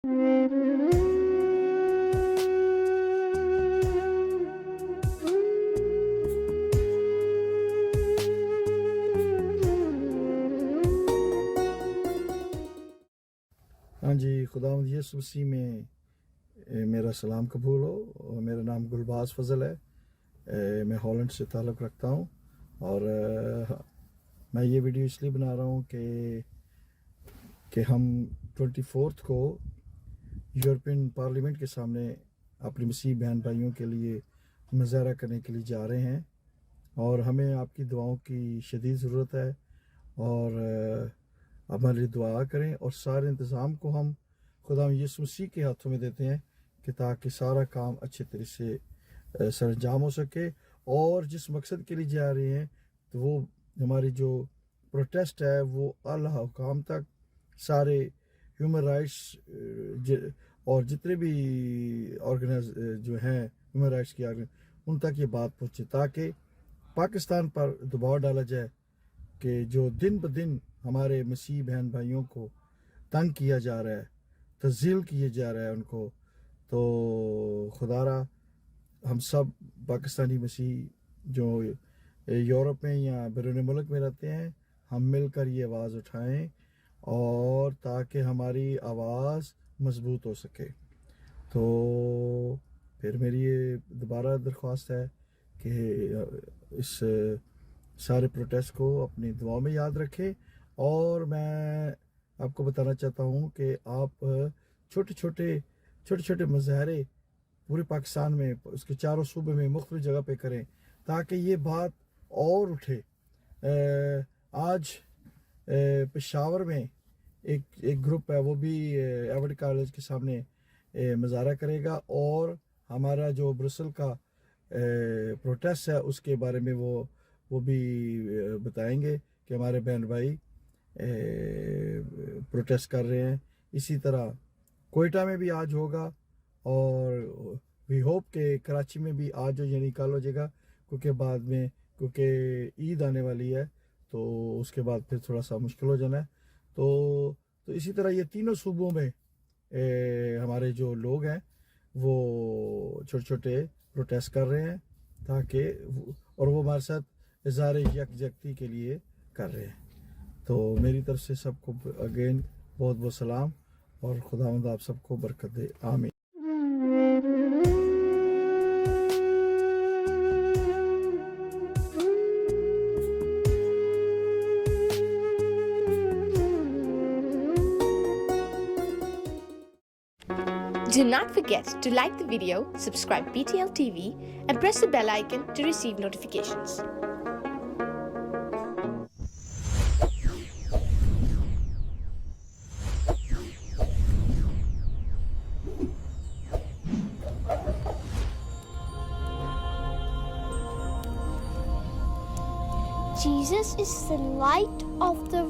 ہاں جی، خداوند یسوع مسیح میں میرا سلام قبول ہو. میرا نام گلباز فضل ہے. میں ہالینڈ سے تعلق رکھتا ہوں اور میں یہ ویڈیو اس لیے بنا رہا ہوں کہ ہم 24 کو یورپین پارلیمنٹ کے سامنے اپنی مسیح بہن بھائیوں کے لیے مظاہرہ کرنے کے لیے جا رہے ہیں اور ہمیں آپ کی دعاؤں کی شدید ضرورت ہے اور ہمارے لیے دعا کریں اور سارے انتظام کو ہم خدا یسوع مسیح کے ہاتھوں میں دیتے ہیں کہ تاکہ سارا کام اچھے طرح سے سر انجام ہو سکے. اور جس مقصد کے لیے جا رہے ہیں تو وہ ہماری جو پروٹیسٹ ہے وہ اعلیٰ حکام تک سارے ہیومن رائٹس اور جتنے بھی آرگنائز جو ہیں ہیومن رائٹس کی ان تک یہ بات پہنچے تاکہ پاکستان پر دباؤ ڈالا جائے کہ جو دن بدن ہمارے مسیح بہن بھائیوں کو تنگ کیا جا رہا ہے، تذلیل کیے جا رہا ہے ان کو. تو خدا را ہم سب پاکستانی مسیح جو یورپ میں یا بیرون ملک میں رہتے ہیں ہم مل کر یہ آواز اٹھائیں اور تاکہ ہماری آواز مضبوط ہو سکے. تو پھر میری یہ دوبارہ درخواست ہے کہ اس سارے پروٹیسٹ کو اپنی دعاؤں میں یاد رکھیں. اور میں آپ کو بتانا چاہتا ہوں کہ آپ چھوٹے چھوٹے مظاہرے پورے پاکستان میں اس کے چاروں صوبے میں مختلف جگہ پہ کریں تاکہ یہ بات اور اٹھے. آج پشاور میں ایک گروپ ہے وہ بھی ایوارڈ کالج کے سامنے مظاہرہ کرے گا اور ہمارا جو برسل کا پروٹیسٹ ہے اس کے بارے میں وہ بھی بتائیں گے کہ ہمارے بہن بھائی پروٹیسٹ کر رہے ہیں. اسی طرح کوئٹہ میں بھی آج ہوگا اور وی ہوپ کہ کراچی میں بھی آج یعنی کل ہو جائے گا کیونکہ عید آنے والی ہے تو اس کے بعد پھر تھوڑا سا مشکل ہو جانا ہے. تو اسی طرح یہ تینوں صوبوں میں ہمارے جو لوگ ہیں وہ چھوٹے پروٹیسٹ کر رہے ہیں تاکہ اور وہ ہمارے ساتھ اظہار یکجہتی کے لیے کر رہے ہیں. تو میری طرف سے سب کو اگین بہت بہت سلام اور خداوند آپ سب کو برکت دے. آمین. Do not forget to like the video, subscribe BTL TV, and press the bell icon to receive notifications. Jesus is the light of the